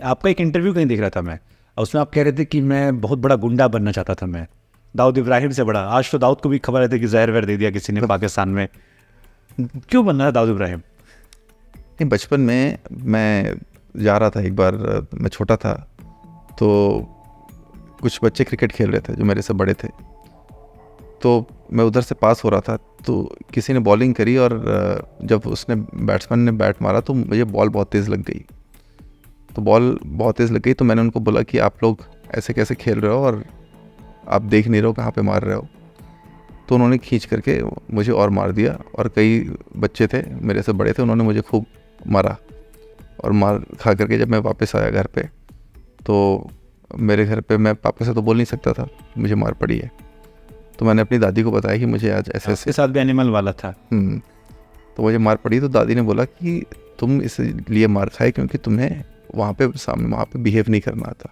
आपका एक इंटरव्यू कहीं देख रहा था मैं, उसमें आप कह रहे थे कि मैं बहुत बड़ा गुंडा बनना चाहता था, मैं दाऊद इब्राहिम से बड़ा। आज तो दाऊद को भी खबर है कि जहर वहर दे दिया किसी ने पाकिस्तान में। क्यों बनना था दाऊद इब्राहिम? नहीं, बचपन में मैं जा रहा था, एक बार मैं छोटा था तो कुछ बच्चे क्रिकेट खेल रहे थे जो मेरे से बड़े थे, तो मैं उधर से पास हो रहा था तो किसी ने बॉलिंग करी और जब उसने बैट्समैन ने बैट मारा तो मुझे बॉल बहुत तेज़ लग गई। तो बॉल बहुत तेज़ लग गई तो मैंने उनको बोला कि आप लोग ऐसे कैसे खेल रहे हो और आप देख नहीं रहे हो कहाँ पे मार रहे हो। तो उन्होंने खींच करके मुझे और मार दिया और कई बच्चे थे मेरे से बड़े थे, उन्होंने मुझे खूब मारा। और मार खा करके जब मैं वापस आया घर पे तो मेरे घर पे मैं पापा से तो बोल नहीं सकता था मुझे मार पड़ी है, तो मैंने अपनी दादी को बताया कि मुझे आज ऐसे ऐसे साथ भी एनिमल वाला था। तो मुझे मार पड़ी। तो दादी ने बोला कि तुम इसलिए मार खाए क्योंकि तुम्हें वहाँ पे बिहेव नहीं करना आता,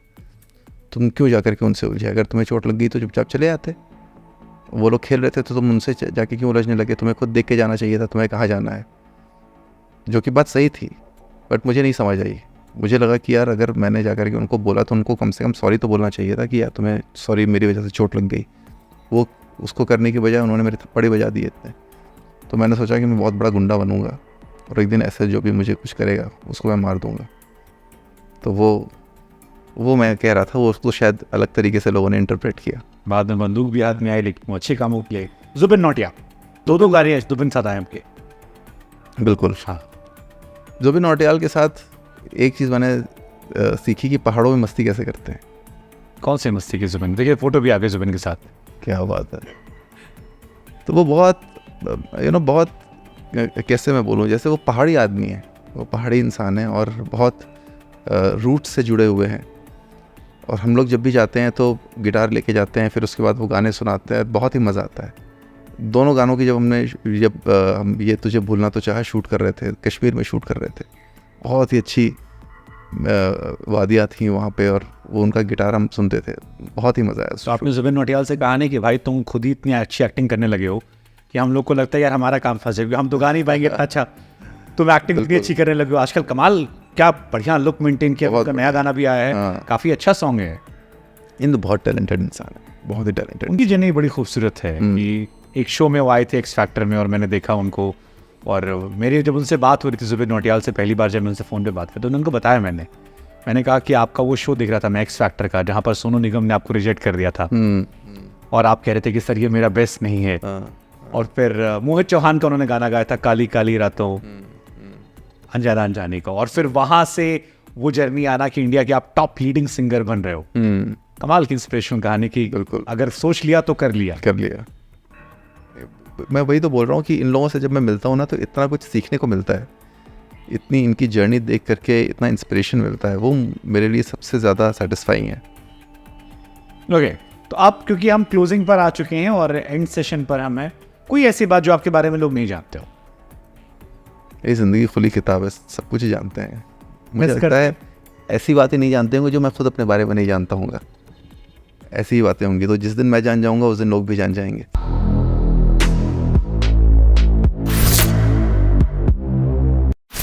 तुम क्यों जा कर के उनसे उलझे, अगर तुम्हें चोट लग गई तो चुपचाप चले आते, वो लोग खेल रहे थे तो तुम उनसे जाके क्यों उलझने लगे, तुम्हें खुद देख के जाना चाहिए था, तुम्हें कहाँ जाना है। जो कि बात सही थी बट मुझे नहीं समझ आई। मुझे लगा कि यार अगर मैंने जा कर के उनको बोला तो उनको कम से कम सॉरी तो बोलना चाहिए था कि यार तुम्हें सॉरी, मेरी वजह से चोट लग गई। वो उसको करने की बजाय उन्होंने मेरे थप्पड़ बजा दिए थे। तो मैंने सोचा कि मैं बहुत बड़ा गुंडा बनूंगा और एक दिन ऐसे जो भी मुझे कुछ करेगा उसको मैं मार दूंगा। तो वो मैं कह रहा था, वो उसको शायद अलग तरीके से लोगों ने इंटरप्रेट किया। बाद में बंदूक भी हाथ में आई, लेकिन वो अच्छे कामों के लिए। जुबिन नौटियाल, दो गाड़ियाँ जुबिन साथ आए आपके। बिल्कुल हाँ, जुबिन नौटियाल के साथ एक चीज़ मैंने सीखी कि पहाड़ों में मस्ती कैसे करते हैं। कौन से मस्ती की जुबिन? देखिए फोटो भी आ गई जुबिन के साथ। क्या बात है। तो वो बहुत बहुत कैसे मैं बोलूँ, जैसे वो पहाड़ी आदमी है, वो पहाड़ी इंसान है और बहुत रूट से जुड़े हुए हैं। और हम लोग जब भी जाते हैं तो गिटार लेके जाते हैं, फिर उसके बाद वो गाने सुनाते हैं, बहुत ही मज़ा आता है। दोनों गानों की जब हम ये तुझे भूलना तो चाहा शूट कर रहे थे, कश्मीर में शूट कर रहे थे, बहुत ही अच्छी वादियाँ थी वहाँ पे और वो उनका गिटार हम सुनते थे, बहुत ही मज़ा आया। तो आपने जुबिन नौटियाल से कहा नहीं कि भाई तुम खुद ही इतनी अच्छी एक्टिंग करने लगे हो कि हम लोग को लगता है यार हमारा काम फंसे, हम तो गा नहीं पाएंगे। अच्छा, तुम एक्टिंग इतनी अच्छी करने लगे हो आजकल, कमाल, क्या बढ़िया लुक मेंटेन किया। उनका नया गाना भी आया है। हाँ। काफ़ी अच्छा सॉन्ग है। इन बहुत टैलेंटेड इंसान है, बहुत ही टैलेंटेड। उनकी जर्नी बड़ी खूबसूरत है कि एक शो में वो आए थे एक्स फैक्टर में और मैंने देखा उनको, और मेरी जब उनसे बात हो रही थी जुबिन नौटियाल से पहली बार, जब मैं उनसे फ़ोन पे बात की तो उनको बताया मैंने कहा कि आपका वो शो देख रहा था मैं एक्स फैक्टर का, जहाँ पर सोनू निगम ने आपको रिजेक्ट कर दिया था और आप कह रहे थे कि सर ये मेरा बेस्ट नहीं है। और फिर मोहित चौहान का उन्होंने गाना गाया था काली काली रातों अनजाना अनजाने का, और फिर वहाँ से वो जर्नी आना कि इंडिया के आप टॉप लीडिंग सिंगर बन रहे हो। कमाल की इंस्पिरेशन कहानी की। बिल्कुल, अगर सोच लिया तो कर लिया। मैं वही तो बोल रहा हूँ कि इन लोगों से जब मैं मिलता हूँ ना तो इतना कुछ सीखने को मिलता है, इतनी इनकी जर्नी देख करके इतना इंस्पिरेशन मिलता है, वो मेरे लिए सबसे ज़्यादा सेटिस्फाइंग है। ओके, तो आप, क्योंकि हम क्लोजिंग पर आ चुके हैं और एंड सेशन पर हम हैं, कोई ऐसी बात जो आपके बारे में लोग नहीं जानते हो? ये ज़िंदगी खुली किताब है, सब कुछ ही जानते हैं। मुझे लगता है ऐसी बातें नहीं जानते होंगे जो मैं खुद अपने बारे में नहीं जानता हूँगा। ऐसी ही बातें होंगी तो जिस दिन मैं जान जाऊँगा उस दिन लोग भी जान जाएंगे।